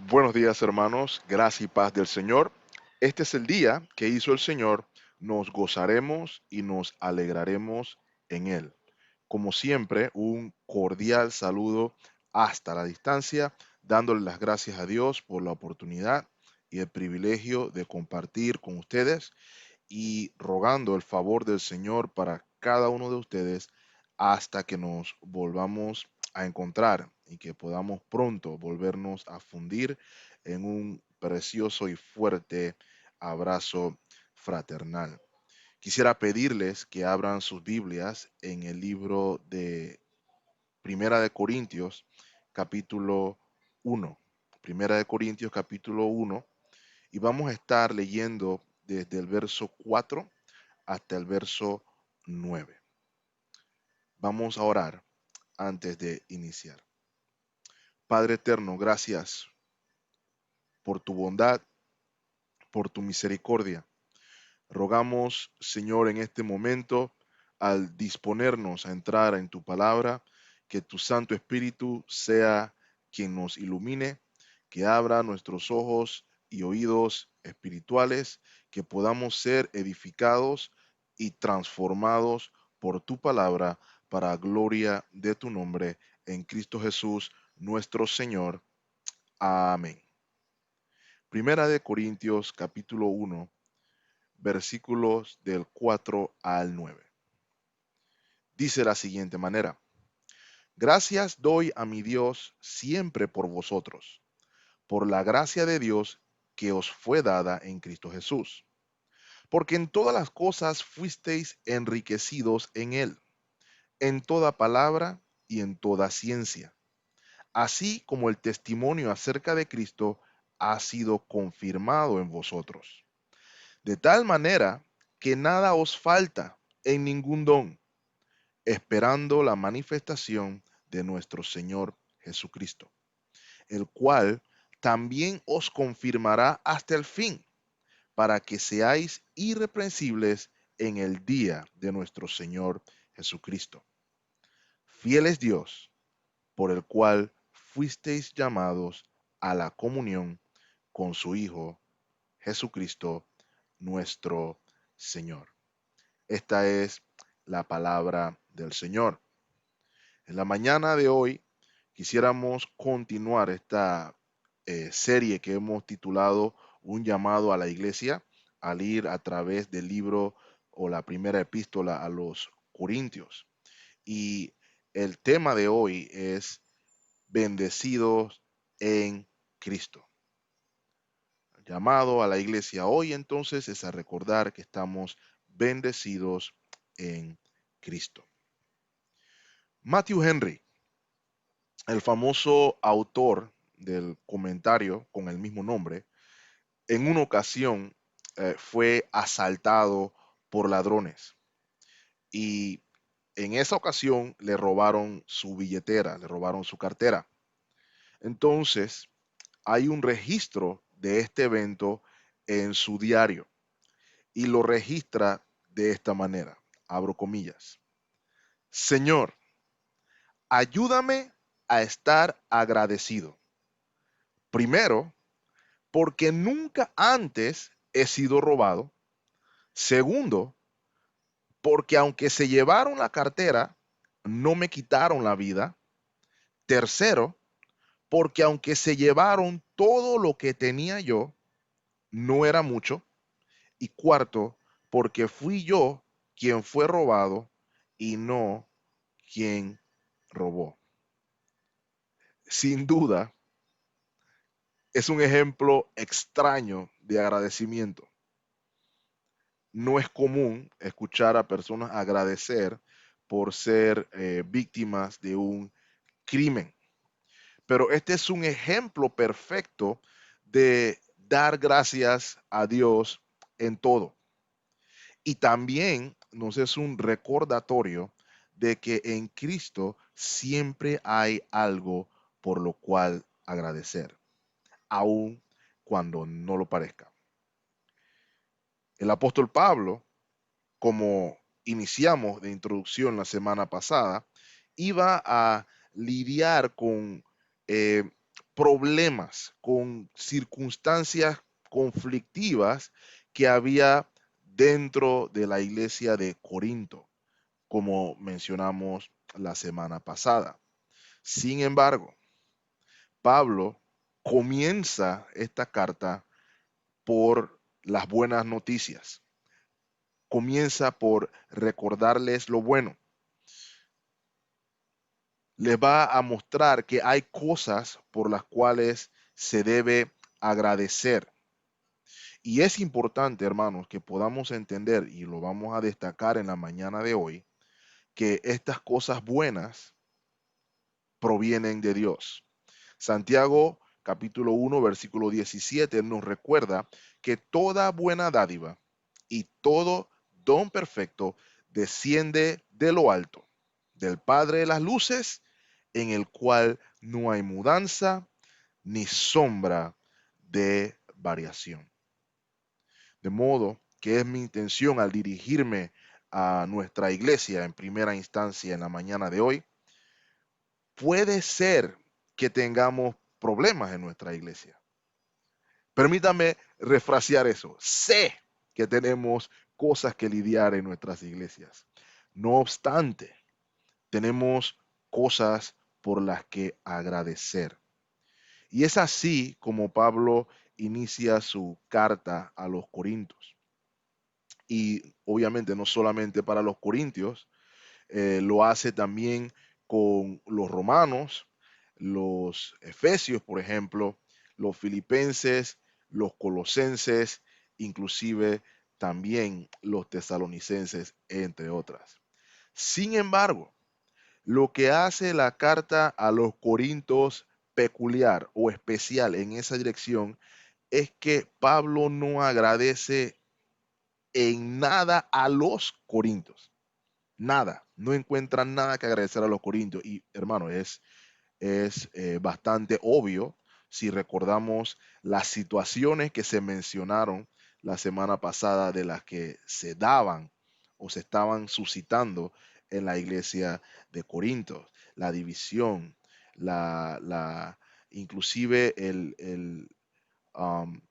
Buenos días, hermanos. Gracia y paz del Señor. Este es el día que hizo el Señor. Nos gozaremos y nos alegraremos en él. Como siempre, un cordial saludo hasta la distancia, dándole las gracias a Dios por la oportunidad y el privilegio de compartir con ustedes y rogando el favor del Señor para cada uno de ustedes hasta que nos volvamos a encontrar y que podamos pronto volvernos a fundir en un precioso y fuerte abrazo fraternal. Quisiera pedirles que abran sus Biblias en el libro de Primera de Corintios, capítulo 1. Primera de Corintios, capítulo 1, y vamos a estar leyendo desde el verso 4 hasta el verso 9. Vamos a orar antes de iniciar. Padre eterno, gracias por tu bondad, por tu misericordia. Rogamos, Señor, en este momento, al disponernos a entrar en tu palabra, que tu Santo Espíritu sea quien nos ilumine, que abra nuestros ojos y oídos espirituales, que podamos ser edificados y transformados por tu palabra para gloria de tu nombre, en Cristo Jesús, nuestro Señor. Amén. Primera de Corintios, capítulo 1, versículos del 4 al 9. Dice la siguiente manera: Gracias doy a mi Dios siempre por vosotros, por la gracia de Dios que os fue dada en Cristo Jesús, porque en todas las cosas fuisteis enriquecidos en Él, en toda palabra y en toda ciencia, así como el testimonio acerca de Cristo ha sido confirmado en vosotros, de tal manera que nada os falta en ningún don, esperando la manifestación de nuestro Señor Jesucristo, el cual también os confirmará hasta el fin, para que seáis irreprensibles en el día de nuestro Señor Jesucristo. Fiel es Dios, por el cual fuisteis llamados a la comunión con su Hijo Jesucristo, nuestro Señor. Esta es la palabra del Señor. En la mañana de hoy quisiéramos continuar esta serie que hemos titulado Un llamado a la iglesia, al ir a través del libro o la primera epístola a los Corintios. Y el tema de hoy es bendecidos en Cristo. El llamado a la iglesia hoy entonces es a recordar que estamos bendecidos en Cristo. Matthew Henry, el famoso autor del comentario con el mismo nombre, en una ocasión fue asaltado por ladrones y en esa ocasión le robaron su billetera, le robaron su cartera. Entonces, hay un registro de este evento en su diario y lo registra de esta manera, abro comillas: Señor, ayúdame a estar agradecido. Primero, porque nunca antes he sido robado. Segundo, porque aunque se llevaron la cartera, no me quitaron la vida. Tercero, porque aunque se llevaron todo lo que tenía yo, no era mucho. Y cuarto, porque fui yo quien fue robado y no quien robó. Sin duda, es un ejemplo extraño de agradecimiento. No es común escuchar a personas agradecer por ser víctimas de un crimen. Pero este es un ejemplo perfecto de dar gracias a Dios en todo. Y también nos es un recordatorio de que en Cristo siempre hay algo por lo cual agradecer, aun cuando no lo parezca. El apóstol Pablo, como iniciamos de introducción la semana pasada, iba a lidiar con eh, problemas, con circunstancias conflictivas que había dentro de la iglesia de Corinto, como mencionamos la semana pasada. Sin embargo, Pablo comienza esta carta por las buenas noticias. Comienza por recordarles lo bueno. Les va a mostrar que hay cosas por las cuales se debe agradecer. Y es importante, hermanos, que podamos entender, y lo vamos a destacar en la mañana de hoy, que estas cosas buenas provienen de Dios. Santiago capítulo 1, versículo 17 nos recuerda que toda buena dádiva y todo don perfecto desciende de lo alto, del Padre de las luces, en el cual no hay mudanza ni sombra de variación. De modo que es mi intención al dirigirme a nuestra iglesia en primera instancia en la mañana de hoy, puede ser que tengamos problemas en nuestra iglesia. Permítame refrasear eso. Sé que tenemos cosas que lidiar en nuestras iglesias. No obstante, tenemos cosas por las que agradecer. Y es así como Pablo inicia su carta a los Corintios. Y obviamente no solamente para los Corintios, lo hace también con los romanos, los efesios, por ejemplo, los filipenses, los colosenses, inclusive también los tesalonicenses, entre otras. Sin embargo, lo que hace la carta a los Corintios peculiar o especial en esa dirección es que Pablo no agradece en nada a los Corintios. Nada, no encuentran nada que agradecer a los Corintios. Y hermano, es bastante obvio si recordamos las situaciones que se mencionaron la semana pasada de las que se daban o se estaban suscitando en la iglesia de Corinto. La división, inclusive um,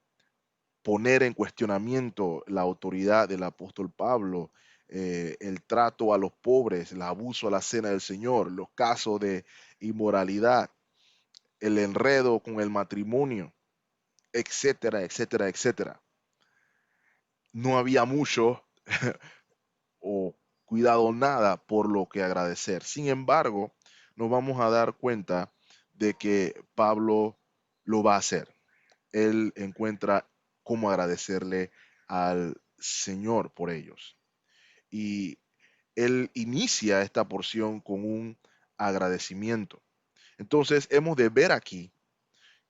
poner en cuestionamiento la autoridad del apóstol Pablo, el trato a los pobres, el abuso a la cena del Señor, los casos de inmoralidad, el enredo con el matrimonio, etcétera, etcétera, etcétera. No había mucho o cuidado nada por lo que agradecer. Sin embargo, nos vamos a dar cuenta de que Pablo lo va a hacer. Él encuentra cómo agradecerle al Señor por ellos. Y él inicia esta porción con un agradecimiento. Entonces, hemos de ver aquí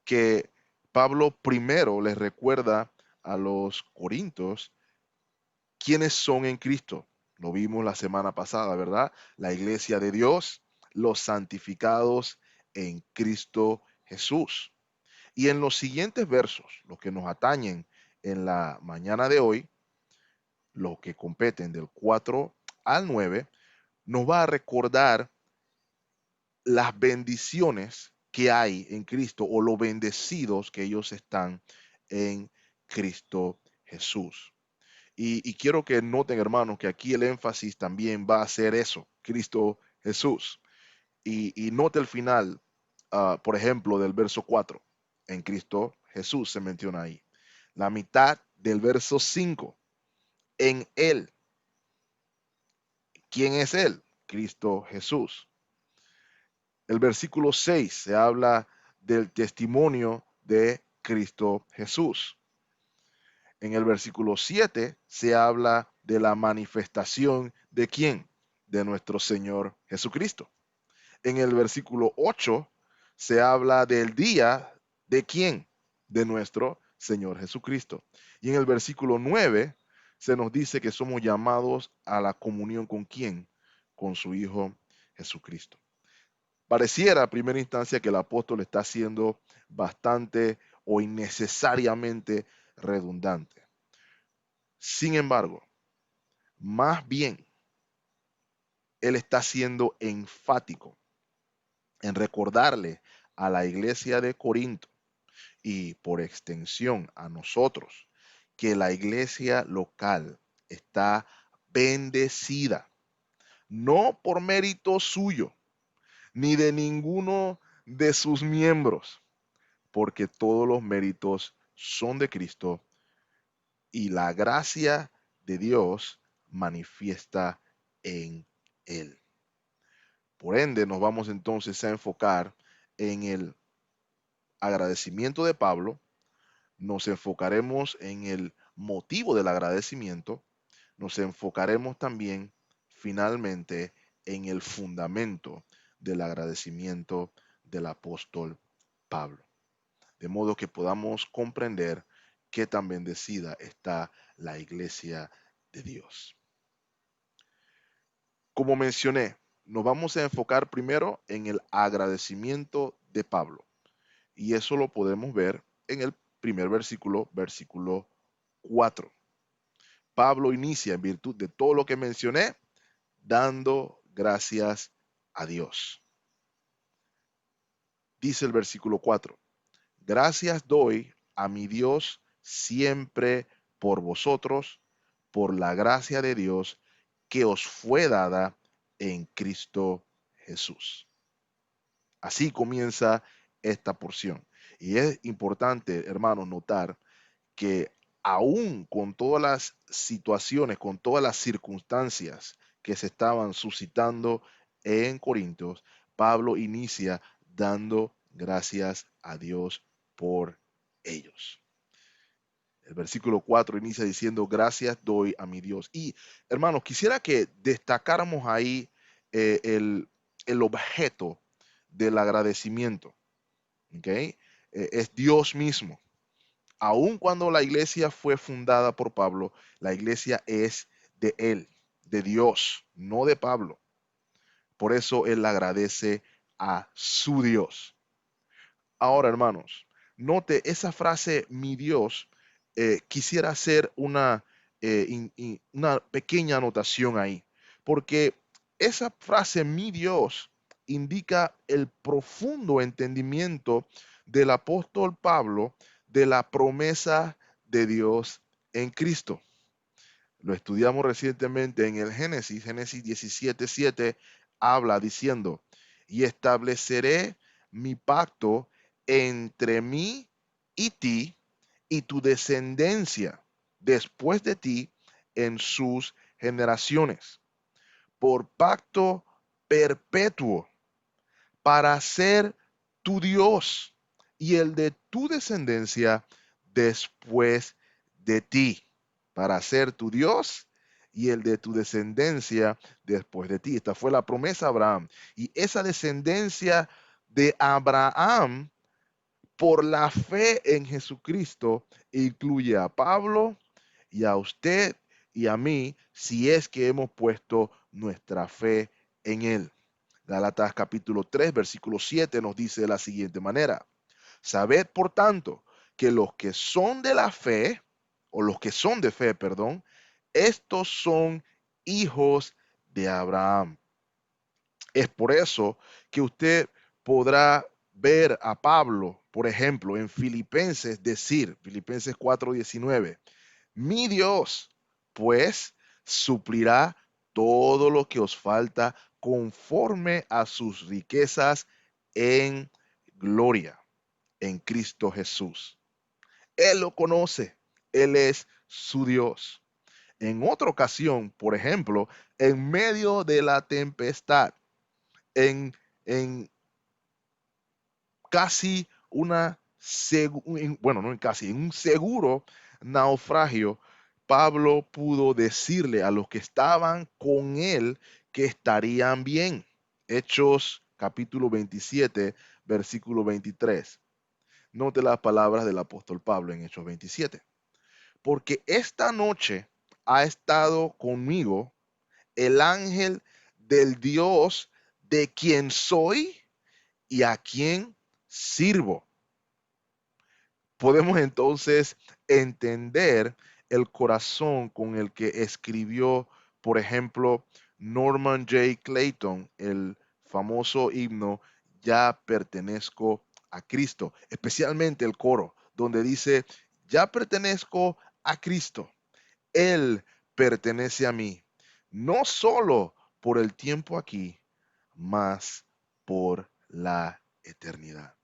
que Pablo primero les recuerda a los corintios quiénes son en Cristo. Lo vimos la semana pasada, ¿verdad? La iglesia de Dios, los santificados en Cristo Jesús. Y en los siguientes versos, los que nos atañen en la mañana de hoy, los que competen del 4 al 9, nos va a recordar las bendiciones que hay en Cristo o lo bendecidos que ellos están en Cristo Jesús. Y quiero que noten, hermanos, que aquí el énfasis también va a ser eso, Cristo Jesús. Y note el final, por ejemplo, del verso 4. En Cristo Jesús se menciona ahí. La mitad del verso 5. En Él. ¿Quién es Él? Cristo Jesús. El versículo 6 se habla del testimonio de Cristo Jesús. En el versículo 7 se habla de la manifestación de quién? De nuestro Señor Jesucristo. En el versículo 8 se habla del día de quién? De nuestro Señor Jesucristo. Y en el versículo 9 se nos dice que somos llamados a la comunión con quién? Con su Hijo Jesucristo. Pareciera a primera instancia que el apóstol está siendo bastante o innecesariamente redundante. Sin embargo, más bien, él está siendo enfático en recordarle a la iglesia de Corinto y por extensión a nosotros, que la iglesia local está bendecida, no por mérito suyo, ni de ninguno de sus miembros, porque todos los méritos son de Cristo y la gracia de Dios manifiesta en él. Por ende, nos vamos entonces a enfocar en el agradecimiento de Pablo, nos enfocaremos en el motivo del agradecimiento, nos enfocaremos también finalmente en el fundamento del agradecimiento del apóstol Pablo, de modo que podamos comprender qué tan bendecida está la iglesia de Dios. Como mencioné, nos vamos a enfocar primero en el agradecimiento de Pablo. Y eso lo podemos ver en el primer versículo, versículo 4. Pablo inicia en virtud de todo lo que mencioné, dando gracias a Dios. Dice el versículo 4, gracias doy a mi Dios siempre por vosotros, por la gracia de Dios que os fue dada en Cristo Jesús. Así comienza esta porción. Y es importante, hermanos, notar que aún con todas las situaciones, con todas las circunstancias que se estaban suscitando en Corintios, Pablo inicia dando gracias a Dios por ellos. El versículo 4 inicia diciendo, gracias doy a mi Dios. Y hermanos, quisiera que destacáramos ahí el objeto del agradecimiento. ¿Okay? Es Dios mismo. Aun cuando la iglesia fue fundada por Pablo, la iglesia es de él, de Dios, no de Pablo. Por eso él agradece a su Dios. Ahora, hermanos, note esa frase, mi Dios, quisiera hacer una pequeña anotación ahí, porque esa frase, mi Dios, indica el profundo entendimiento del apóstol Pablo de la promesa de Dios en Cristo. Lo estudiamos recientemente en el Génesis 17:7 habla diciendo, y estableceré mi pacto entre mí y ti y tu descendencia después de ti en sus generaciones, por pacto perpetuo para ser tu Dios y el de tu descendencia después de ti, para ser tu Dios y el de tu descendencia después de ti. Esta fue la promesa a Abraham. Y esa descendencia de Abraham por la fe en Jesucristo incluye a Pablo y a usted y a mí si es que hemos puesto nuestra fe en él. Gálatas capítulo 3, versículo 7 nos dice de la siguiente manera. Sabed, por tanto, que los que son de la fe, o los que son de fe, perdón, estos son hijos de Abraham. Es por eso que usted podrá ver a Pablo, por ejemplo, en Filipenses decir, Filipenses 4:19, mi Dios, pues, suplirá todo lo que os falta conforme a sus riquezas en gloria en Cristo Jesús. Él lo conoce, Él es su Dios. En otra ocasión, por ejemplo, en medio de la tempestad, en, en casi bueno, no en casi, en un seguro naufragio, Pablo pudo decirle a los que estaban con él que estarían bien. Hechos capítulo 27, versículo 23. Note las palabras del apóstol Pablo en Hechos 27. Porque esta noche ha estado conmigo el ángel del Dios de quien soy y a quien sirvo. Podemos entonces entender el corazón con el que escribió, por ejemplo, Norman J. Clayton, el famoso himno Ya pertenezco a Cristo, especialmente el coro, donde dice, ya pertenezco a Cristo, Él pertenece a mí, no solo por el tiempo aquí, mas por la eternidad.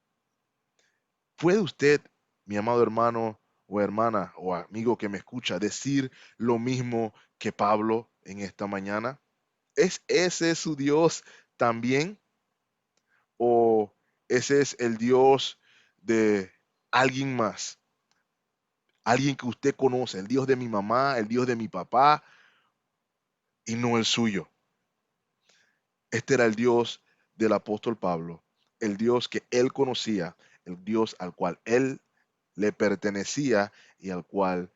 ¿Puede usted, mi amado hermano o hermana o amigo que me escucha, decir lo mismo que Pablo en esta mañana? ¿Es ese su Dios también? ¿O ese es el Dios de alguien más? Alguien que usted conoce, el Dios de mi mamá, el Dios de mi papá y no el suyo. Este era el Dios del apóstol Pablo, el Dios que él conocía, el Dios al cual él le pertenecía y al cual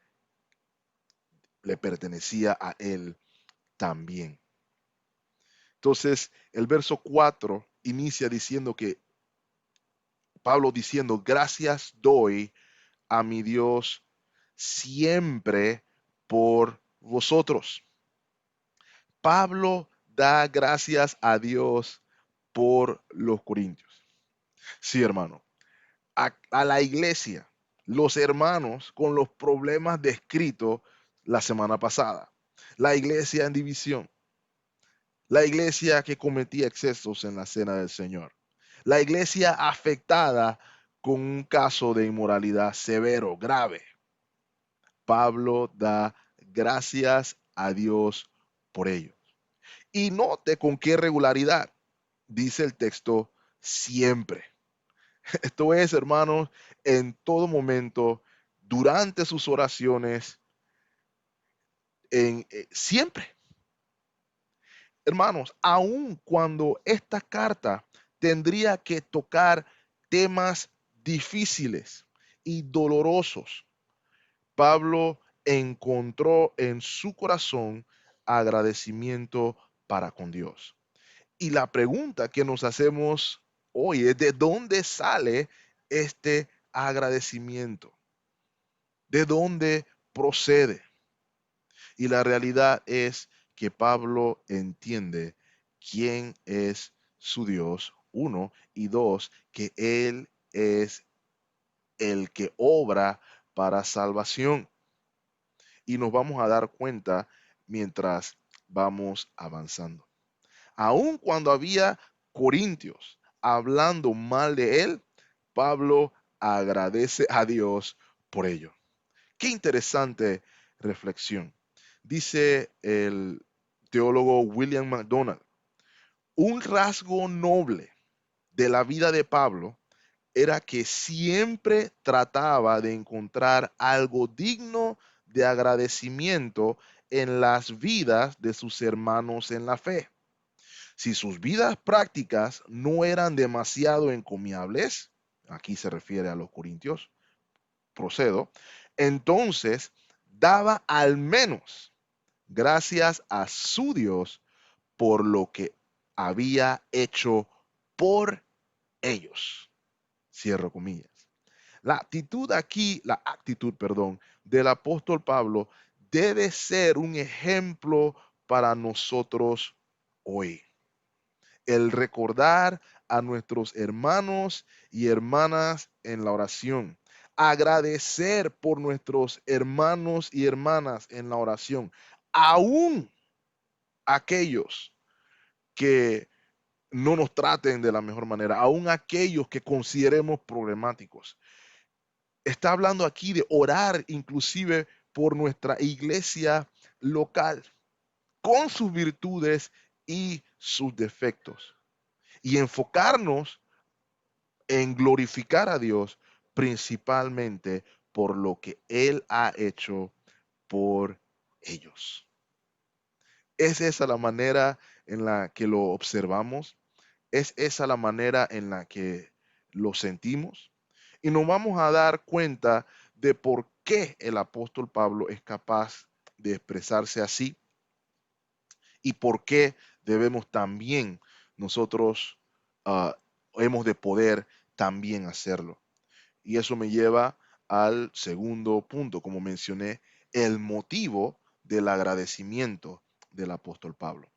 le pertenecía a él también. Entonces, el verso 4 inicia diciendo que Pablo diciendo, gracias doy a mi Dios siempre por vosotros. Pablo da gracias a Dios por los corintios. Sí, hermano. A la iglesia, los hermanos con los problemas descritos la semana pasada. La iglesia en división. La iglesia que cometía excesos en la cena del Señor. La iglesia afectada con un caso de inmoralidad severo, grave. Pablo da gracias a Dios por ello. Y note con qué regularidad, dice el texto, siempre. Esto es, hermanos, en todo momento, durante sus oraciones, siempre. Hermanos, aun cuando esta carta tendría que tocar temas difíciles y dolorosos, Pablo encontró en su corazón agradecimiento para con Dios. Y la pregunta que nos hacemos hoy es, ¿de dónde sale este agradecimiento? ¿De dónde procede? Y la realidad es que Pablo entiende quién es su Dios, uno, y dos, que Él es el que obra para salvación. Y nos vamos a dar cuenta mientras vamos avanzando. Aun cuando había corintios hablando mal de él, Pablo agradece a Dios por ello. Qué interesante reflexión. Dice el teólogo William MacDonald, un rasgo noble de la vida de Pablo era que siempre trataba de encontrar algo digno de agradecimiento en las vidas de sus hermanos en la fe. Si sus vidas prácticas no eran demasiado encomiables, aquí se refiere a los corintios, procedo, entonces daba al menos gracias a su Dios por lo que había hecho por ellos. Cierro comillas. La actitud, perdón, del apóstol Pablo debe ser un ejemplo para nosotros hoy. El recordar a nuestros hermanos y hermanas en la oración. Agradecer por nuestros hermanos y hermanas en la oración. Aún aquellos que no nos traten de la mejor manera, aún aquellos que consideremos problemáticos. Está hablando aquí de orar inclusive por nuestra iglesia local, con sus virtudes y sus defectos. Y enfocarnos en glorificar a Dios principalmente por lo que Él ha hecho por ellos. ¿Es esa la manera en la que lo observamos? ¿Es esa la manera en la que lo sentimos? Y nos vamos a dar cuenta de por qué el apóstol Pablo es capaz de expresarse así y por qué debemos también nosotros, ah, hemos de poder también hacerlo. Y eso me lleva al segundo punto, como mencioné, el motivo del agradecimiento del apóstol Pablo.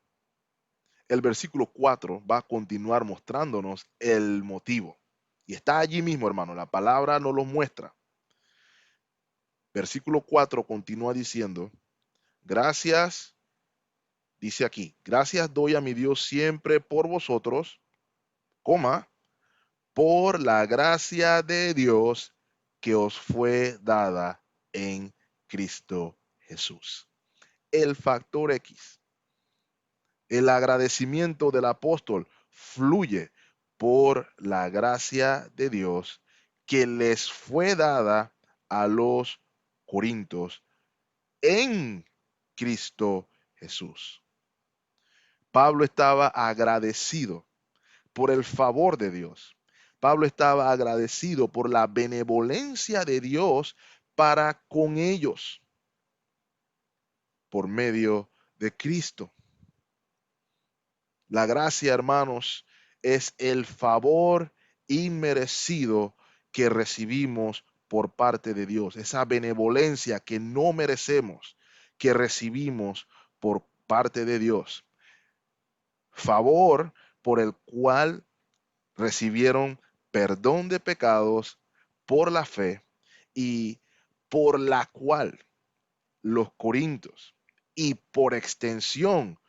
El versículo 4 va a continuar mostrándonos el motivo. Y está allí mismo, hermano. La palabra nos lo muestra. Versículo 4 continúa diciendo, gracias, dice aquí, gracias doy a mi Dios siempre por vosotros, coma, por la gracia de Dios que os fue dada en Cristo Jesús. El factor X, el agradecimiento del apóstol fluye por la gracia de Dios que les fue dada a los corintios en Cristo Jesús. Pablo estaba agradecido por el favor de Dios. Pablo estaba agradecido por la benevolencia de Dios para con ellos por medio de Cristo. La gracia, hermanos, es el favor inmerecido que recibimos por parte de Dios, esa benevolencia que no merecemos, que recibimos por parte de Dios. Favor por el cual recibieron perdón de pecados por la fe y por la cual los corintios y por extensión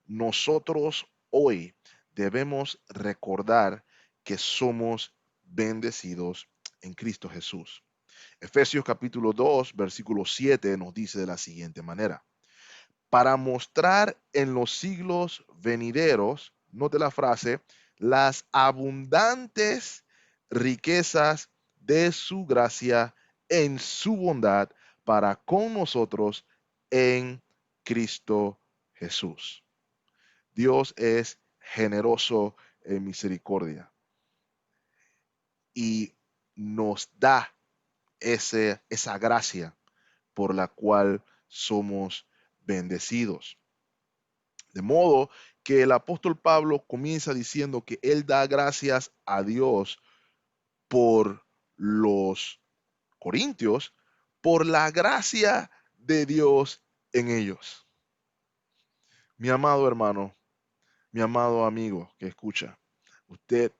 nosotros hoy debemos recordar que somos bendecidos en Cristo Jesús. Efesios capítulo 2, versículo 7 nos dice de la siguiente manera: para mostrar en los siglos venideros, note la frase, las abundantes riquezas de su gracia en su bondad para con nosotros en Cristo Jesús. Dios es generoso en misericordia y nos da esa gracia por la cual somos bendecidos. De modo que el apóstol Pablo comienza diciendo que él da gracias a Dios por los corintios, por la gracia de Dios en ellos. Mi amado hermano, mi amado amigo que escucha, usted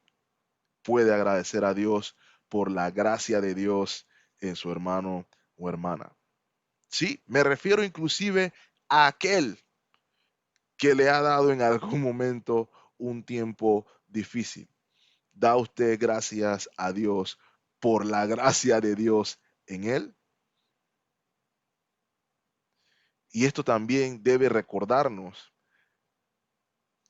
puede agradecer a Dios por la gracia de Dios en su hermano o hermana. Sí, me refiero inclusive a aquel que le ha dado en algún momento un tiempo difícil. ¿Da usted gracias a Dios por la gracia de Dios en él? Y esto también debe recordarnos,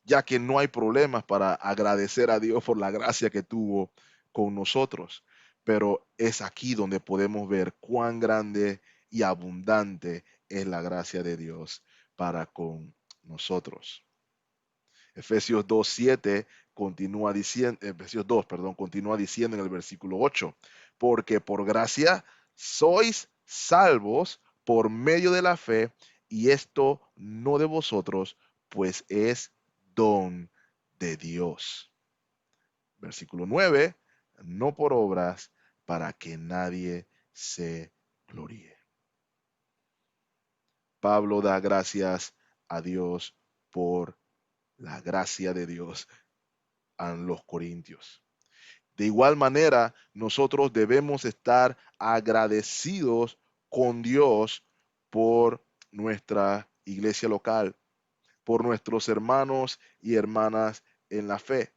ya que no hay problemas para agradecer a Dios por la gracia que tuvo con nosotros, pero es aquí donde podemos ver cuán grande y abundante es la gracia de Dios para con nosotros. Efesios 2:7 continúa diciendo, Efesios 2, perdón, continúa diciendo en el versículo 8, porque por gracia sois salvos por medio de la fe, y esto no de vosotros, pues es don de Dios. Versículo 9, no por obras, para que nadie se gloríe. Pablo da gracias a Dios por la gracia de Dios a los corintios. De igual manera, nosotros debemos estar agradecidos con Dios por nuestra iglesia local, por nuestros hermanos y hermanas en la fe.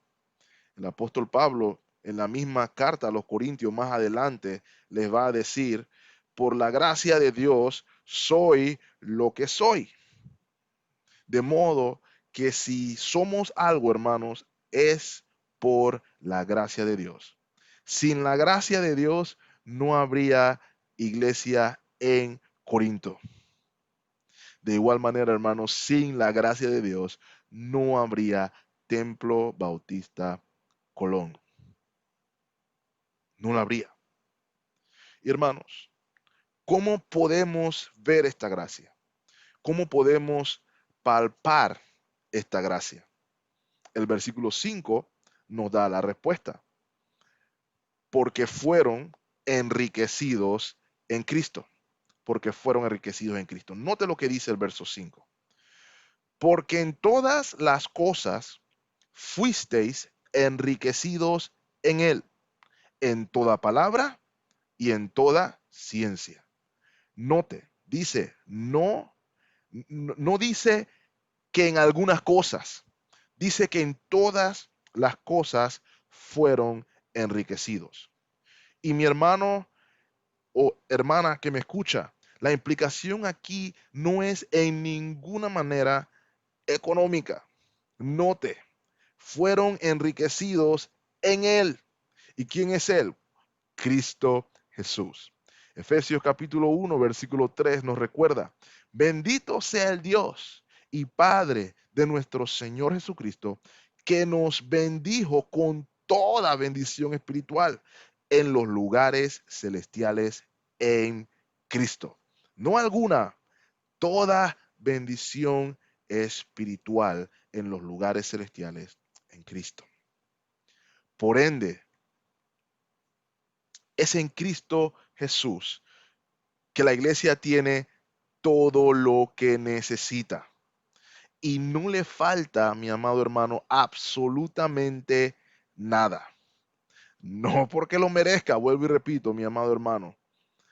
El apóstol Pablo, en la misma carta a los Corintios más adelante, les va a decir, por la gracia de Dios soy lo que soy. De modo que si somos algo, hermanos, es por la gracia de Dios. Sin la gracia de Dios no habría iglesia en Corinto. De igual manera, hermanos, sin la gracia de Dios no habría Templo Bautista Colón. No la habría. Y hermanos, ¿cómo podemos ver esta gracia? ¿Cómo podemos palpar esta gracia? El versículo 5 nos da la respuesta. Porque fueron enriquecidos en Cristo. Porque fueron enriquecidos en Cristo. Note lo que dice el verso 5. Porque en todas las cosas fuisteis enriquecidos en Él, en toda palabra y en toda ciencia. Note, dice, no dice que en algunas cosas, dice que en todas las cosas fueron enriquecidos. Y mi hermano o hermana que me escucha, la implicación aquí no es en ninguna manera económica. Note, fueron enriquecidos en Él. ¿Y quién es Él? Cristo Jesús. Efesios capítulo 1, versículo 3 nos recuerda, bendito sea el Dios y Padre de nuestro Señor Jesucristo, que nos bendijo con toda bendición espiritual en los lugares celestiales en Cristo. No alguna, toda bendición espiritual en los lugares celestiales en Cristo. Por ende, es en Cristo Jesús que la iglesia tiene todo lo que necesita. Y no le falta, mi amado hermano, absolutamente nada. No porque lo merezca, vuelvo y repito, mi amado hermano,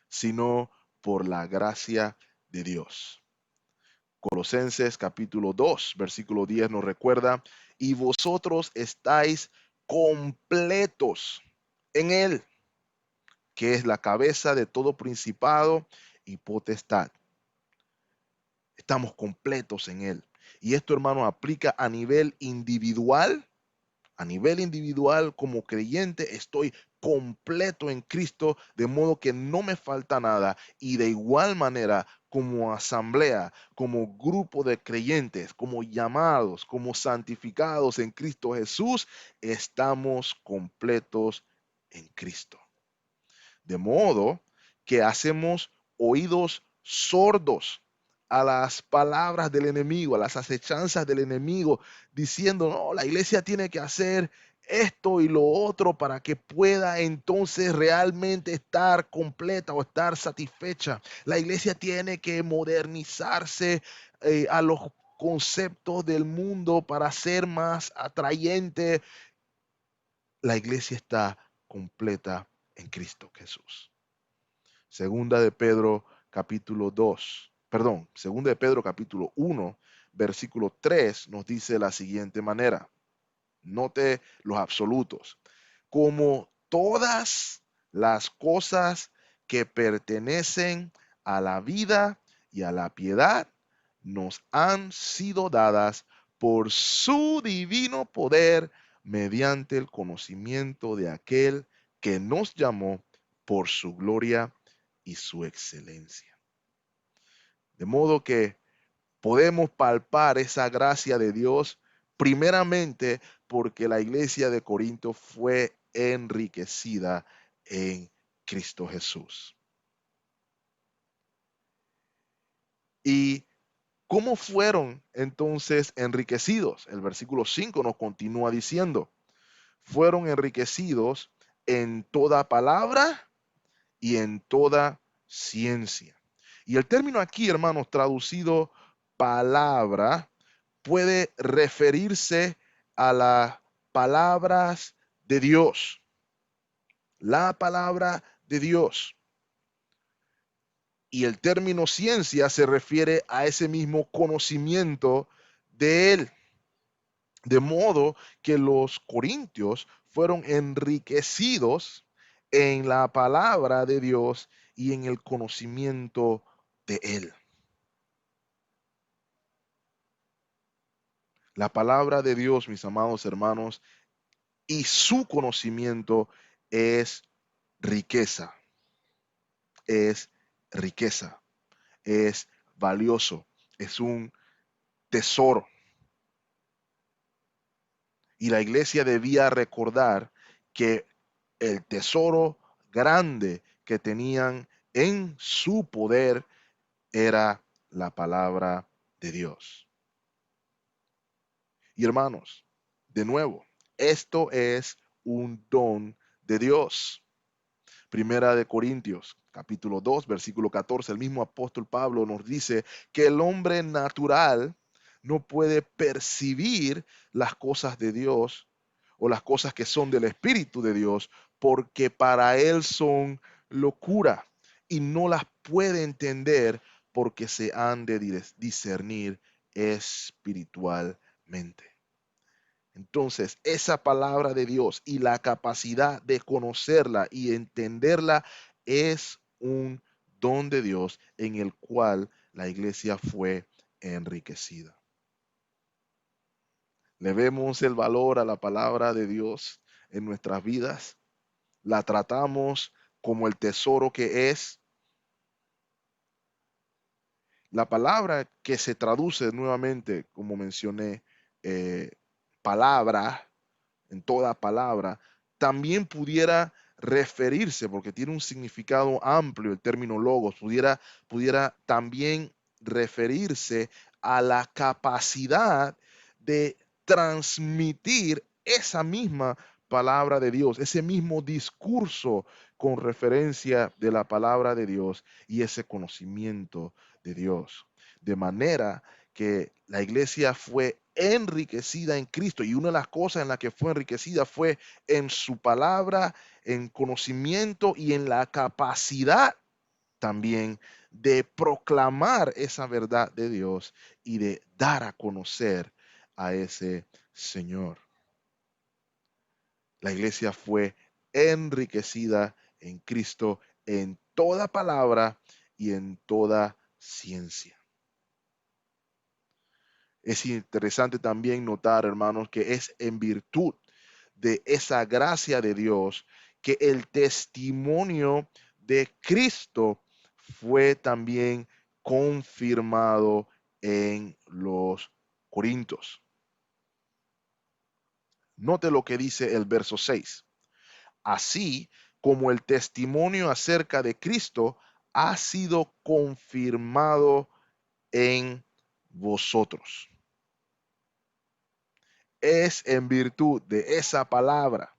sino por la gracia de Dios. Colosenses capítulo 2, versículo 10 nos recuerda, y vosotros estáis completos en Él, que es la cabeza de todo principado y potestad. Estamos completos en Él. Y esto, hermano, aplica a nivel individual como creyente, estoy completo en Cristo, de modo que no me falta nada. Y de igual manera, como asamblea, como grupo de creyentes, como llamados, como santificados en Cristo Jesús, estamos completos en Cristo. De modo que hacemos oídos sordos a las palabras del enemigo, a las acechanzas del enemigo, diciendo, no, la iglesia tiene que hacer esto y lo otro para que pueda entonces realmente estar completa o estar satisfecha. La iglesia tiene que modernizarse a los conceptos del mundo para ser más atrayente. La iglesia está completa en Cristo Jesús. Segunda de Pedro capítulo 2, perdón, segunda de Pedro capítulo 1, versículo 3 nos dice de la siguiente manera. Note los absolutos. Como todas las cosas que pertenecen a la vida y a la piedad nos han sido dadas por su divino poder mediante el conocimiento de aquel que nos llamó por su gloria y su excelencia. De modo que podemos palpar esa gracia de Dios primeramente porque la iglesia de Corinto fue enriquecida en Cristo Jesús. ¿Y cómo fueron entonces enriquecidos? El versículo 5 nos continúa diciendo, fueron enriquecidos en toda palabra y en toda ciencia. Y el término aquí, hermanos, traducido palabra, puede referirse a las palabras de Dios. La palabra de Dios. Y el término ciencia se refiere a ese mismo conocimiento de Él. De modo que los corintios fueron enriquecidos en la palabra de Dios y en el conocimiento de Él. La palabra de Dios, mis amados hermanos, y su conocimiento es riqueza, es riqueza, es valioso, es un tesoro. Y la iglesia debía recordar que el tesoro grande que tenían en su poder era la palabra de Dios. Y hermanos, de nuevo, esto es un don de Dios. Primera de Corintios, capítulo 2, versículo 14, el mismo apóstol Pablo nos dice que el hombre natural no puede percibir las cosas de Dios o las cosas que son del Espíritu de Dios porque para él son locura y no las puede entender porque se han de discernir espiritualmente. Entonces, esa palabra de Dios y la capacidad de conocerla y entenderla es un don de Dios en el cual la iglesia fue enriquecida. Le vemos el valor a la palabra de Dios en nuestras vidas. La tratamos como el tesoro que es. La palabra que se traduce nuevamente, como mencioné, eh, palabra, en toda palabra, también pudiera referirse, porque tiene un significado amplio el término logos, pudiera también referirse a la capacidad de transmitir esa misma palabra de Dios, ese mismo discurso con referencia de la palabra de Dios y ese conocimiento de Dios. De manera que la iglesia fue enriquecida en Cristo y una de las cosas en las que fue enriquecida fue en su palabra, en conocimiento y en la capacidad también de proclamar esa verdad de Dios y de dar a conocer a ese Señor. La iglesia fue enriquecida en Cristo en toda palabra y en toda ciencia. Es interesante también notar, hermanos, que es en virtud de esa gracia de Dios que el testimonio de Cristo fue también confirmado en los Corintios. Note lo que dice el verso 6. Así como el testimonio acerca de Cristo ha sido confirmado en vosotros. Es en virtud de esa palabra,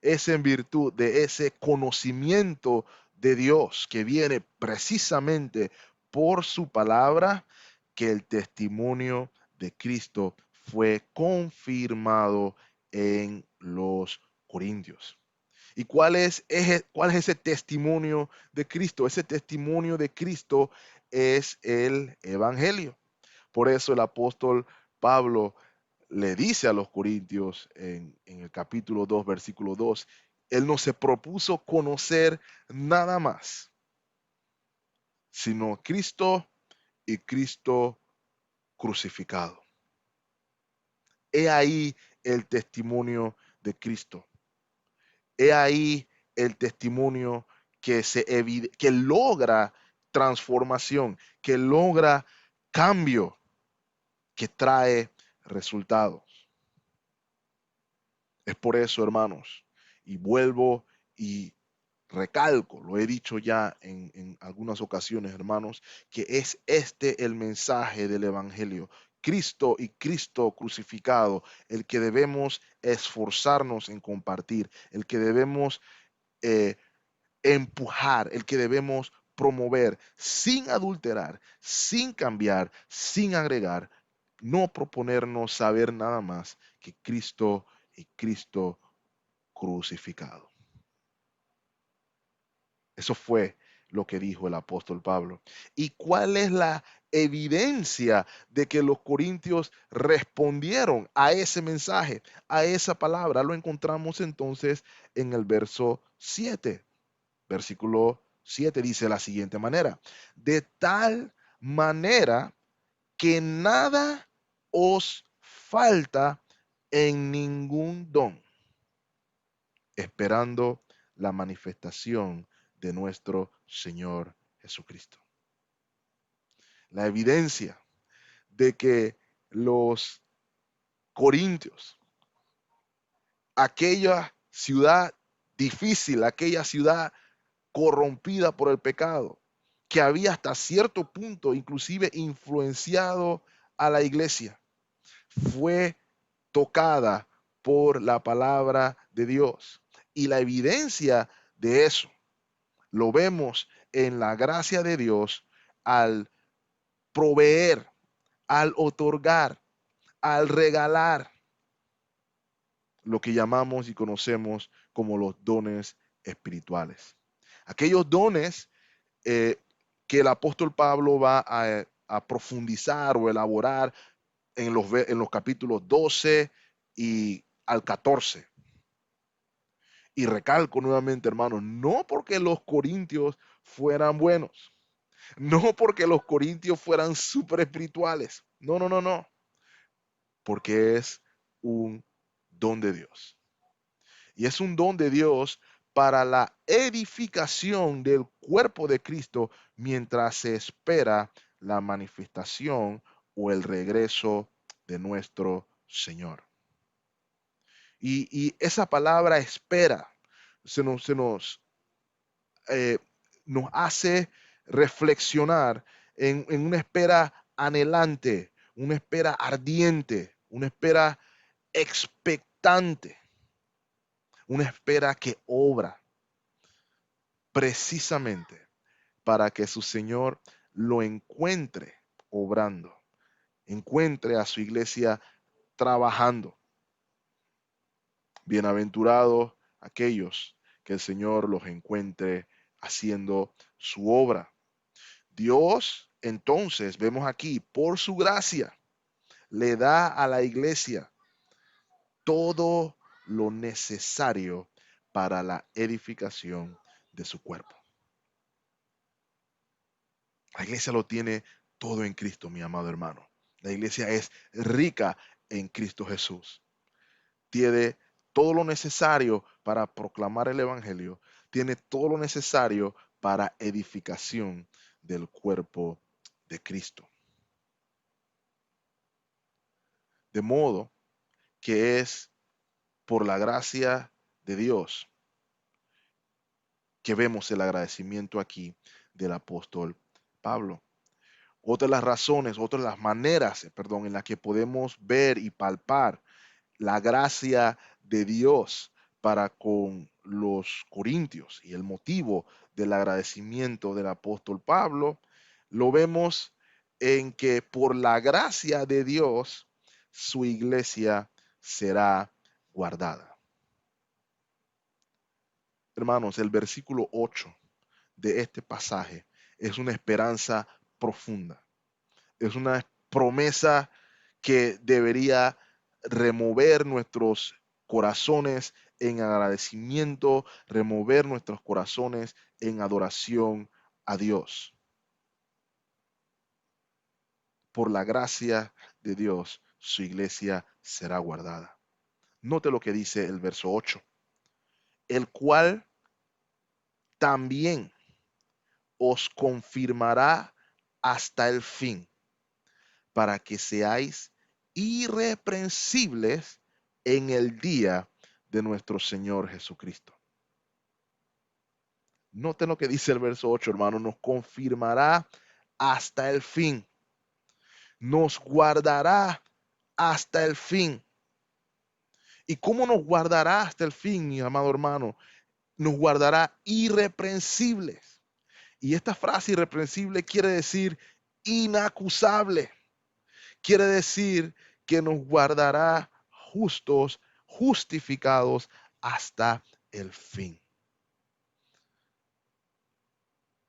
es en virtud de ese conocimiento de Dios que viene precisamente por su palabra que el testimonio de Cristo fue confirmado en los Corintios. ¿Y cuál es ese testimonio de Cristo? Ese testimonio de Cristo es el Evangelio. Por eso el apóstol Pablo le dice a los corintios en el capítulo 2, versículo 2, él no se propuso conocer nada más, sino Cristo y Cristo crucificado. He ahí el testimonio de Cristo. He ahí el testimonio que logra transformación, que logra cambio, que trae resultados. Es por eso, hermanos, y vuelvo y recalco, lo he dicho ya en algunas ocasiones, hermanos, que es este el mensaje del Evangelio. Cristo y Cristo crucificado, el que debemos esforzarnos en compartir, el que debemos eh, empujar, el que debemos promover sin adulterar, sin cambiar, sin agregar, no proponernos saber nada más que Cristo y Cristo crucificado. Eso fue lo que dijo el apóstol Pablo. ¿Y cuál es la evidencia de que los corintios respondieron a ese mensaje, a esa palabra? Lo encontramos entonces en el verso 7. Versículo 7 dice de la siguiente manera: de tal manera que nada os falta en ningún don, esperando la manifestación de nuestro Señor Jesucristo. La evidencia de que los corintios, aquella ciudad difícil, aquella ciudad corrompida por el pecado, que había hasta cierto punto inclusive influenciado a la iglesia, fue tocada por la palabra de Dios. Y la evidencia de eso lo vemos en la gracia de Dios al proveer, al otorgar, al regalar lo que llamamos y conocemos como los dones espirituales. Aquellos dones que el apóstol Pablo va a profundizar o elaborar en los capítulos 12 y al 14. Y recalco nuevamente, hermanos, no porque los corintios fueran buenos, no porque los corintios fueran súper espirituales, no, no, no, no, porque es un don de Dios. Y es un don de Dios para la edificación del cuerpo de Cristo mientras se espera la manifestación o el regreso de nuestro Señor. Y esa palabra espera se nos, se nos, eh, nos hace reflexionar en una espera anhelante, una espera ardiente, una espera expectante, una espera que obra precisamente para que su Señor lo encuentre obrando, encuentre a su iglesia trabajando. Bienaventurados aquellos que el Señor los encuentre haciendo su obra. Dios, entonces, vemos aquí, por su gracia, le da a la iglesia todo lo necesario para la edificación de su cuerpo. La iglesia lo tiene todo en Cristo, mi amado hermano. La iglesia es rica en Cristo Jesús. Tiene todo lo necesario para proclamar el evangelio. Tiene todo lo necesario para edificación del cuerpo de Cristo. De modo que es por la gracia de Dios que vemos el agradecimiento aquí del apóstol Pablo. Otra de las razones, otra de las maneras, perdón, en las que podemos ver y palpar la gracia de Dios para con los corintios y el motivo del agradecimiento del apóstol Pablo, lo vemos en que por la gracia de Dios su iglesia será guardada. Hermanos, el versículo 8 de este pasaje es una esperanza profunda. Es una promesa que debería remover nuestros corazones en agradecimiento, remover nuestros corazones en adoración a Dios. Por la gracia de Dios, su iglesia será guardada. Note lo que dice el verso 8, el cual también os confirmará hasta el fin, para que seáis irreprensibles en el día de nuestro Señor Jesucristo. Noten lo que dice el verso 8, hermano, nos confirmará hasta el fin, nos guardará hasta el fin. ¿Y cómo nos guardará hasta el fin, mi amado hermano? Nos guardará irreprensibles. Y esta frase irreprensible quiere decir inacusable. Quiere decir que nos guardará justos, justificados hasta el fin.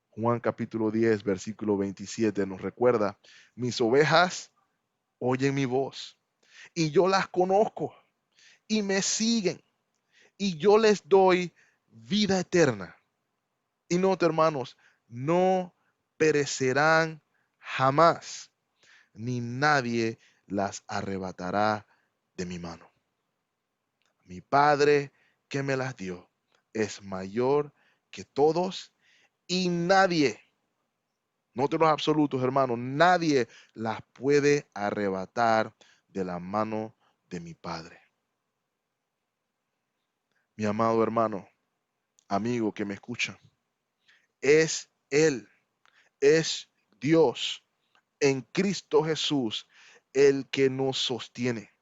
Juan capítulo 10, versículo 27 nos recuerda, mis ovejas oyen mi voz y yo las conozco y me siguen y yo les doy vida eterna. Y note, hermanos, no perecerán jamás, ni nadie las arrebatará de mi mano. Mi Padre que me las dio es mayor que todos y nadie, noten los absolutos, hermanos, nadie las puede arrebatar de la mano de mi Padre. Mi amado hermano, amigo que me escucha, es Él, es Dios en Cristo Jesús el que nos sostiene.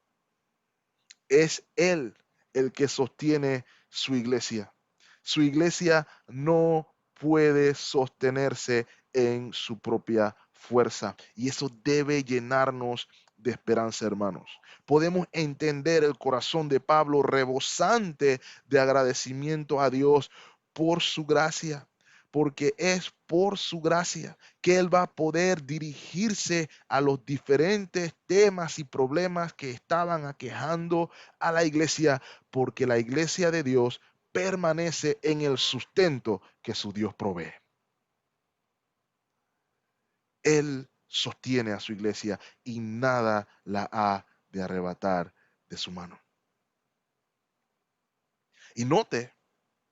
Es Él el que sostiene su iglesia. Su iglesia no puede sostenerse en su propia fuerza y eso debe llenarnos de esperanza, hermanos. Podemos entender el corazón de Pablo rebosante de agradecimiento a Dios por su gracia, porque es por su gracia que Él va a poder dirigirse a los diferentes temas y problemas que estaban aquejando a la iglesia, porque la iglesia de Dios permanece en el sustento que su Dios provee. Él sostiene a su iglesia y nada la ha de arrebatar de su mano. Y note,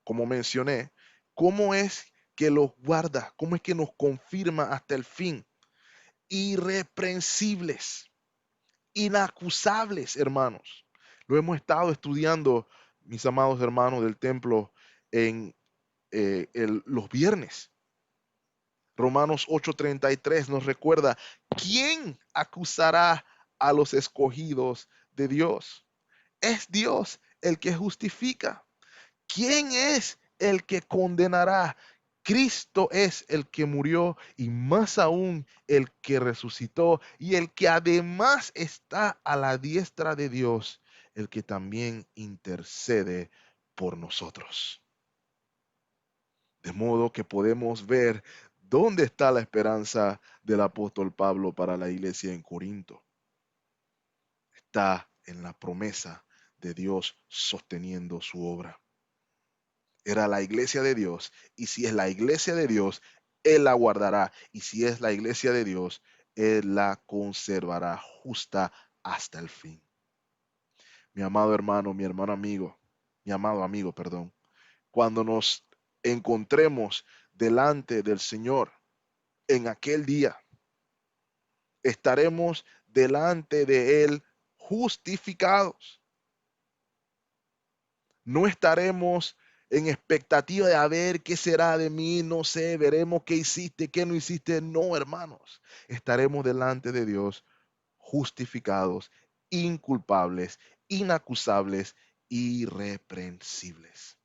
como mencioné, cómo es que los guarda, cómo es que nos confirma hasta el fin. Irreprensibles, inacusables, hermanos. Lo hemos estado estudiando, mis amados hermanos del templo, en los viernes. Romanos 8:33 nos recuerda, ¿quién acusará a los escogidos de Dios? Es Dios el que justifica. ¿Quién es el que condenará? Cristo es el que murió y más aún el que resucitó y el que además está a la diestra de Dios, el que también intercede por nosotros. De modo que podemos ver dónde está la esperanza del apóstol Pablo para la iglesia en Corinto. Está en la promesa de Dios sosteniendo su obra. Era la iglesia de Dios, y si es la iglesia de Dios, Él la guardará, y si es la iglesia de Dios, Él la conservará justa hasta el fin. Mi amado hermano, mi hermano amigo, mi amado amigo, perdón, cuando nos encontremos delante del Señor en aquel día, estaremos delante de Él justificados. No estaremos en expectativa de a ver qué será de mí, no sé, veremos qué hiciste, qué no hiciste. No, hermanos, estaremos delante de Dios justificados, inculpables, inacusables, irreprensibles.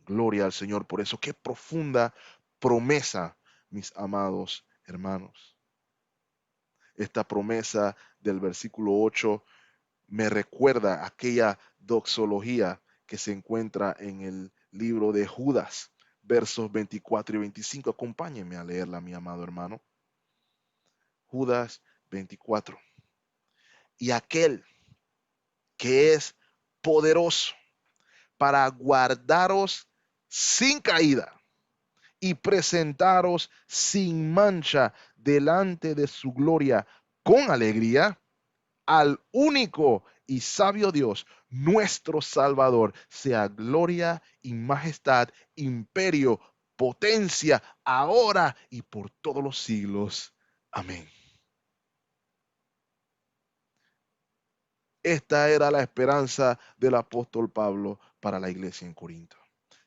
Gloria al Señor por eso. Qué profunda promesa, mis amados hermanos. Esta promesa del versículo 8 me recuerda aquella doxología que se encuentra en el libro de Judas, versos 24 y 25. Acompáñenme a leerla, mi amado hermano. Judas 24. Y aquel que es poderoso para guardaros sin caída y presentaros sin mancha delante de su gloria con alegría, al único y sabio Dios, nuestro Salvador, sea gloria y majestad, imperio, potencia, ahora y por todos los siglos. Amén. Esta era la esperanza del apóstol Pablo para la iglesia en Corinto.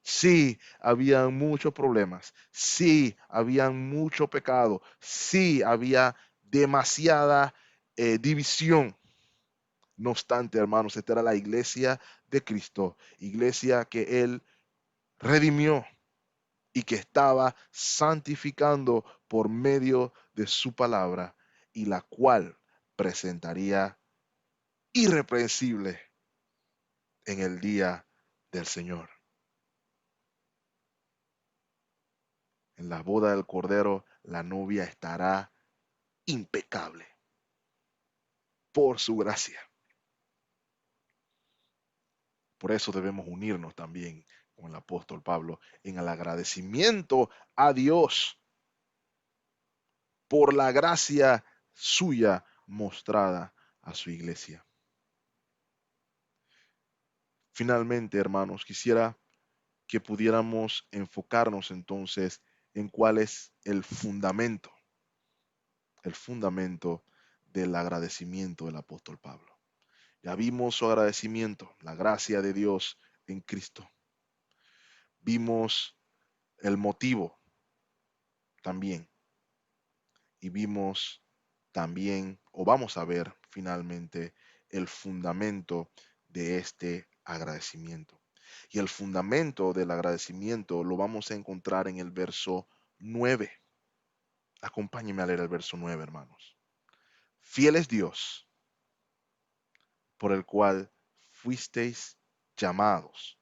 Sí, habían muchos problemas. Sí, habían mucho pecado. Sí, había demasiada división. No obstante, hermanos, esta era la iglesia de Cristo, iglesia que Él redimió y que estaba santificando por medio de su palabra y la cual presentaría irreprensible en el día del Señor. En la boda del Cordero, la novia estará impecable por su gracia. Por eso debemos unirnos también con el apóstol Pablo en el agradecimiento a Dios por la gracia suya mostrada a su iglesia. Finalmente, hermanos, quisiera que pudiéramos enfocarnos entonces en cuál es el fundamento del agradecimiento del apóstol Pablo. Ya vimos su agradecimiento, la gracia de Dios en Cristo. Vimos el motivo también y vimos también, o vamos a ver finalmente, el fundamento de este agradecimiento. Y el fundamento del agradecimiento lo vamos a encontrar en el verso 9. Acompáñenme a leer el verso 9, hermanos. Fiel es Dios, por el cual fuisteis llamados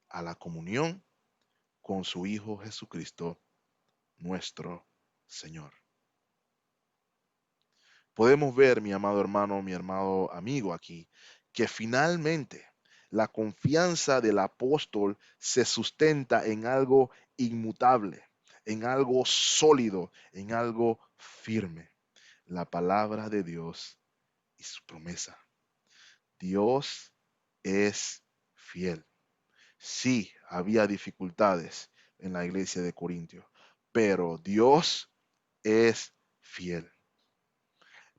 a la comunión con su Hijo Jesucristo, nuestro Señor. Podemos ver, mi amado hermano, mi amado amigo aquí, que finalmente la confianza del apóstol se sustenta en algo inmutable, en algo sólido, en algo firme. La palabra de Dios y su promesa. Dios es fiel. Sí, había dificultades en la iglesia de Corintios, pero Dios es fiel.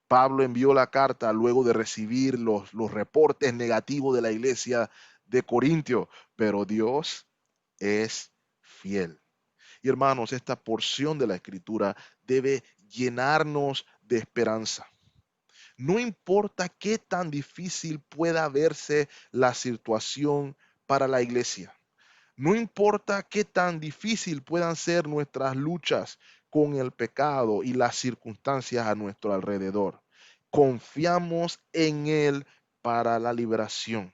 Pablo envió la carta luego de recibir los reportes negativos de la iglesia de Corintio, pero Dios es fiel. Y hermanos, esta porción de la escritura debe llenarnos de esperanza. No importa qué tan difícil pueda verse la situación para la iglesia. No importa qué tan difícil puedan ser nuestras luchas con el pecado y las circunstancias a nuestro alrededor. Confiamos en Él para la liberación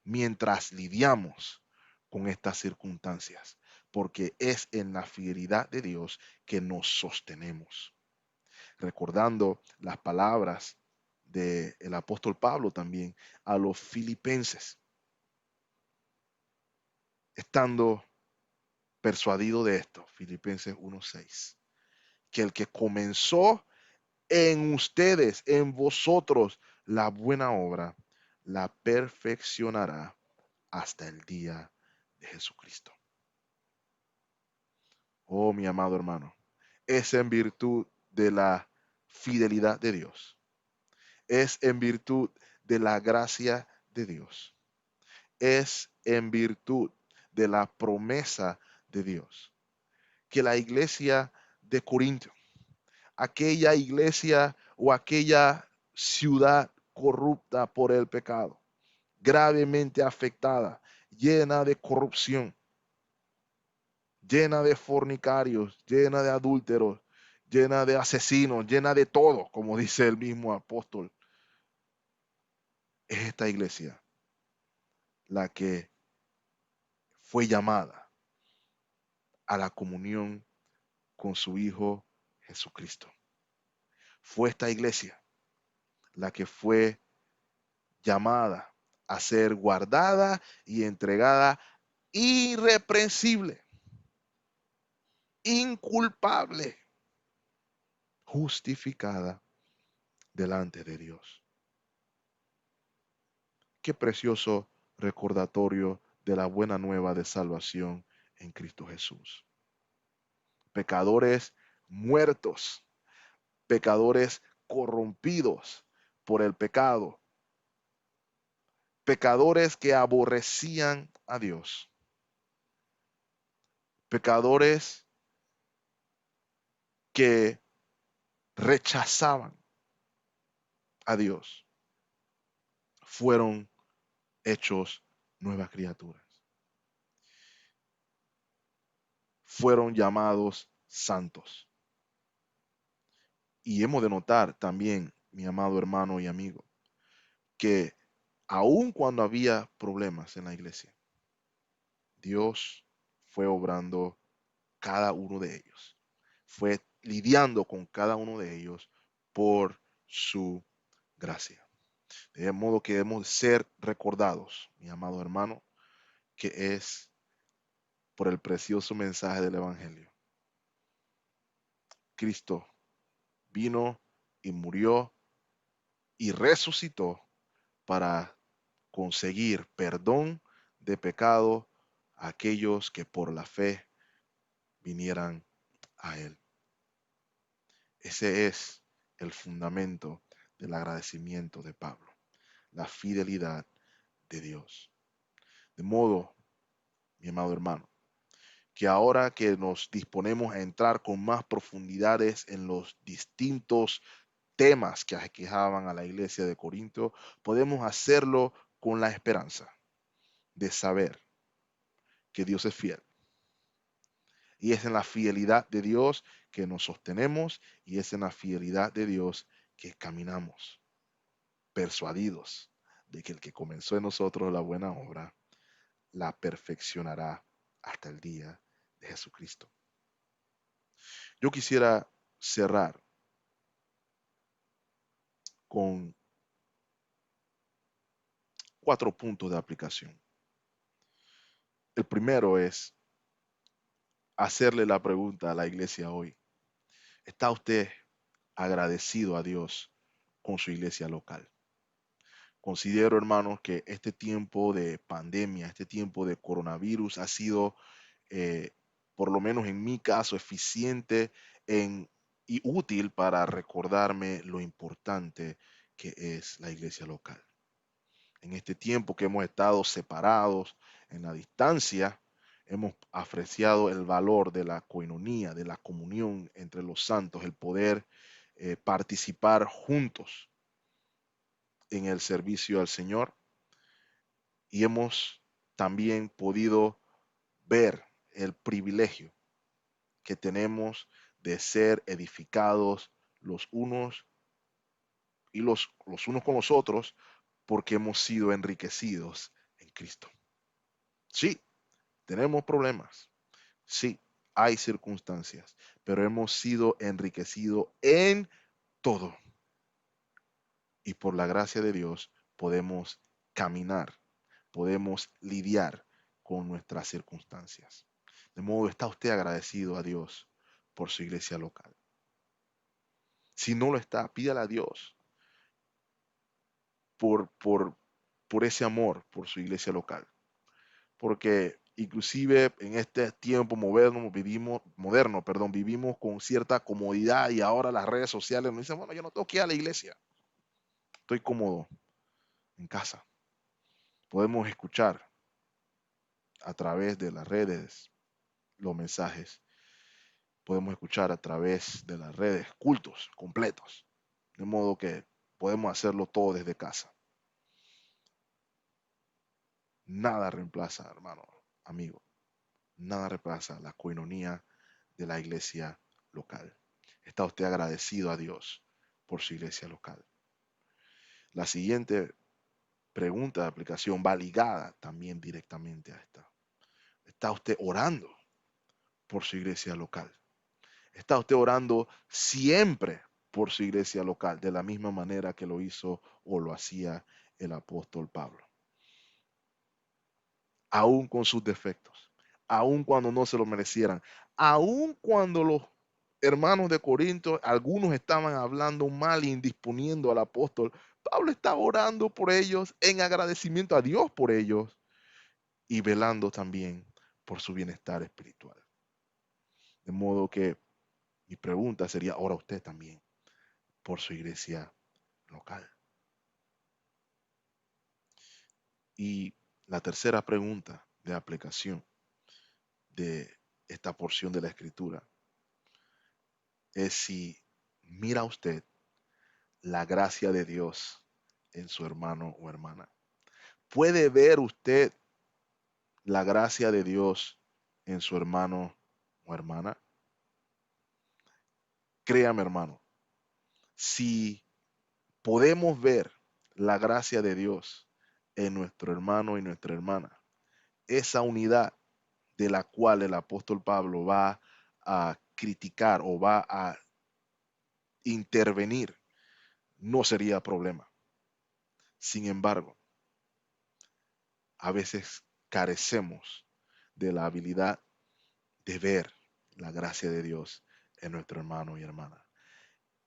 mientras lidiamos con estas circunstancias, porque es en la fidelidad de Dios que nos sostenemos. Recordando las palabras del apóstol Pablo también a los filipenses, estando persuadido de esto, Filipenses 1:6, que el que comenzó en ustedes, en vosotros, la buena obra, la perfeccionará hasta el día de Jesucristo. Oh, mi amado hermano, es en virtud de la fidelidad de Dios, es en virtud de la gracia de Dios, es en virtud de la promesa de Dios, que la iglesia de Corinto, aquella iglesia o aquella ciudad corrupta por el pecado, gravemente afectada, llena de corrupción, llena de fornicarios, llena de adúlteros, llena de asesinos, llena de todo, como dice el mismo apóstol. Es esta iglesia la que fue llamada a la comunión con su Hijo Jesucristo. Fue esta iglesia la que fue llamada a ser guardada y entregada irreprensible, inculpable, justificada delante de Dios. Qué precioso recordatorio de la buena nueva de salvación en Cristo Jesús. Pecadores muertos, pecadores corrompidos por el pecado, pecadores que aborrecían a Dios, pecadores que rechazaban a Dios, fueron hechos nuevas criaturas. Fueron llamados santos. Y hemos de notar también, mi amado hermano y amigo, que aun cuando había problemas en la iglesia, Dios fue obrando cada uno de ellos. Fue lidiando con cada uno de ellos por su gracia. De modo que debemos ser recordados, mi amado hermano, que es por el precioso mensaje del Evangelio. Cristo vino y murió y resucitó para conseguir perdón de pecado a aquellos que por la fe vinieran a Él. Ese es el fundamento del agradecimiento de Pablo, la fidelidad de Dios. De modo, mi amado hermano, que ahora que nos disponemos a entrar con más profundidades en los distintos temas que aquejaban a la iglesia de Corinto, podemos hacerlo con la esperanza de saber que Dios es fiel. Y es en la fidelidad de Dios que nos sostenemos y es en la fidelidad de Dios que caminamos, persuadidos de que el que comenzó en nosotros la buena obra, la perfeccionará hasta el día de Jesucristo. Yo quisiera cerrar con 4 puntos de aplicación. El primero es hacerle la pregunta a la iglesia hoy. ¿Está usted agradecido a Dios con su iglesia local? Considero, hermanos, que este tiempo de pandemia, este tiempo de coronavirus ha sido, eh, por lo menos en mi caso, eficiente y útil para recordarme lo importante que es la iglesia local. En este tiempo que hemos estado separados en la distancia, hemos apreciado el valor de la coinonía, de la comunión entre los santos, el poder participar juntos en el servicio al Señor, y hemos también podido ver el privilegio que tenemos de ser edificados los unos y los unos con los otros porque hemos sido enriquecidos en Cristo. Sí, tenemos problemas. Sí, hay circunstancias, pero hemos sido enriquecidos en todo. Y por la gracia de Dios podemos caminar, podemos lidiar con nuestras circunstancias. De modo, ¿está usted agradecido a Dios por su iglesia local? Si no lo está, pídale a Dios por, por, por ese amor por su iglesia local. Porque inclusive en este tiempo vivimos con cierta comodidad, y ahora las redes sociales nos dicen, bueno, yo no tengo que ir a la iglesia, estoy cómodo en casa. Podemos escuchar a través de las redes los mensajes, podemos escuchar a través de las redes cultos completos, de modo que podemos hacerlo todo desde casa. Nada reemplaza, hermano, amigo, nada reemplaza la coinonía de la iglesia local. ¿Está usted agradecido a Dios por su iglesia local? La siguiente pregunta de aplicación va ligada también directamente a esta. ¿Está usted orando por su iglesia local? ¿Está usted orando siempre por su iglesia local, de la misma manera que lo hizo o lo hacía el apóstol Pablo? Aún con sus defectos, aún cuando no se lo merecieran, aún cuando los hermanos de Corinto, algunos estaban hablando mal e indisponiendo al apóstol, Pablo estaba orando por ellos en agradecimiento a Dios por ellos y velando también por su bienestar espiritual. De modo que mi pregunta sería, ora usted también por su iglesia local. Y la tercera pregunta de aplicación de esta porción de la escritura es si mira usted la gracia de Dios en su hermano o hermana. ¿Puede ver usted la gracia de Dios en su hermano o hermana? Créame, hermano, si podemos ver la gracia de Dios en nuestro hermano y nuestra hermana, esa unidad de la cual el apóstol Pablo va a criticar o va a intervenir, no sería problema. Sin embargo, a veces carecemos de la habilidad de ver la gracia de Dios en nuestro hermano y hermana.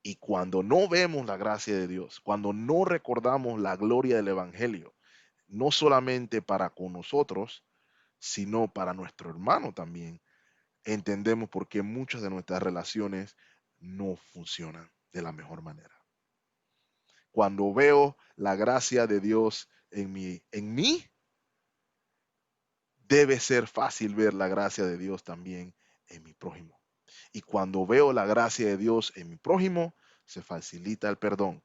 Y cuando no vemos la gracia de Dios, cuando no recordamos la gloria del Evangelio, no solamente para con nosotros, sino para nuestro hermano también, entendemos por qué muchas de nuestras relaciones no funcionan de la mejor manera. Cuando veo la gracia de Dios en mí, debe ser fácil ver la gracia de Dios también en mi prójimo. Y cuando veo la gracia de Dios en mi prójimo, se facilita el perdón.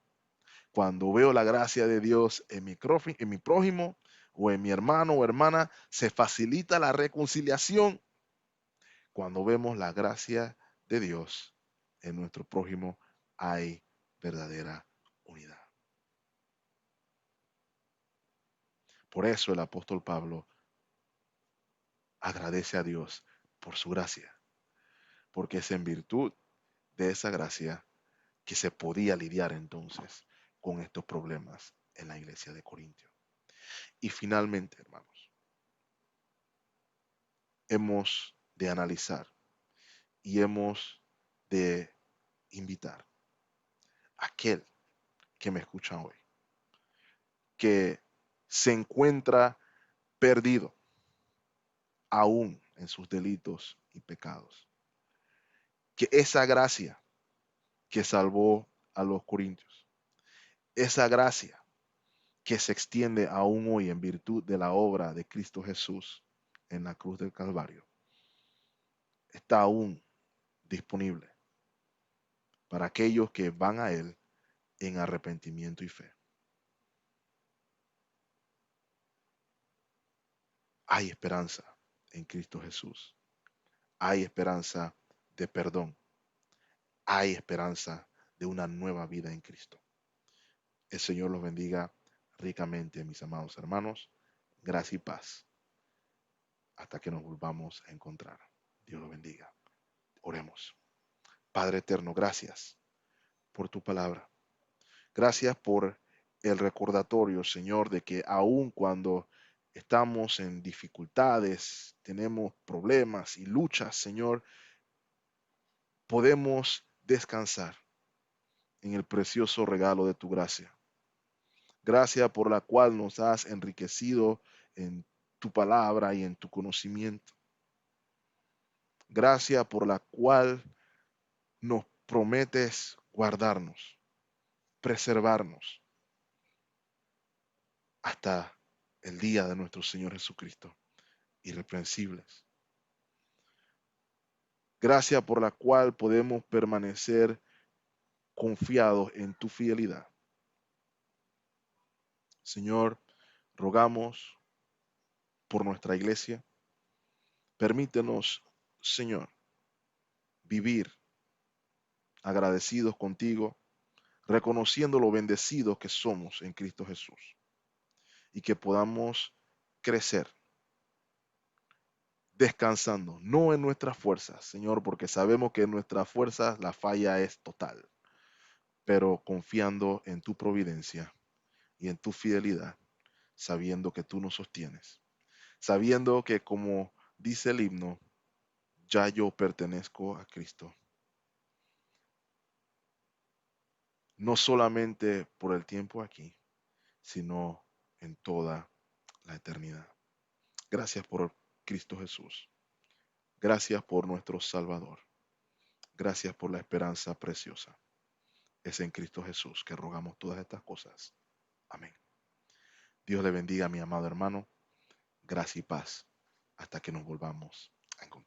Cuando veo la gracia de Dios en mi prójimo o en mi hermano o hermana, se facilita la reconciliación. Cuando vemos la gracia de Dios en nuestro prójimo, hay verdadera unidad. Por eso el apóstol Pablo agradece a Dios por su gracia, porque es en virtud de esa gracia que se podía lidiar entonces con estos problemas en la iglesia de Corintio. Y finalmente, hermanos, hemos de analizar y hemos de invitar a aquel que me escucha hoy, que se encuentra perdido aún en sus delitos y pecados, que esa gracia que salvó a los corintios, esa gracia que se extiende aún hoy en virtud de la obra de Cristo Jesús en la cruz del Calvario, está aún disponible para aquellos que van a Él en arrepentimiento y fe. Hay esperanza en Cristo Jesús. Hay esperanza de perdón. Hay esperanza de una nueva vida en Cristo. El Señor los bendiga ricamente, mis amados hermanos. Gracia y paz. Hasta que nos volvamos a encontrar. Dios los bendiga. Oremos. Padre eterno, gracias por tu palabra. Gracias por el recordatorio, Señor, de que aun cuando estamos en dificultades, tenemos problemas y luchas, Señor, podemos descansar en el precioso regalo de tu gracia. Gracias por la cual nos has enriquecido en tu palabra y en tu conocimiento. Gracias por la cual nos prometes guardarnos, preservarnos hasta el día de nuestro Señor Jesucristo, irreprensibles. Gracias por la cual podemos permanecer confiados en tu fidelidad. Señor, rogamos por nuestra iglesia. Permítenos, Señor, vivir agradecidos contigo, reconociendo lo bendecidos que somos en Cristo Jesús y que podamos crecer descansando, no en nuestras fuerzas, Señor, porque sabemos que en nuestras fuerzas la falla es total, pero confiando en tu providencia y en tu fidelidad, sabiendo que tú nos sostienes, sabiendo que como dice el himno, ya yo pertenezco a Cristo, no solamente por el tiempo aquí, sino en toda la eternidad. Gracias por Cristo Jesús. Gracias por nuestro Salvador. Gracias por la esperanza preciosa. Es en Cristo Jesús que rogamos todas estas cosas. Amén. Dios le bendiga, mi amado hermano. Gracia y paz hasta que nos volvamos a encontrar.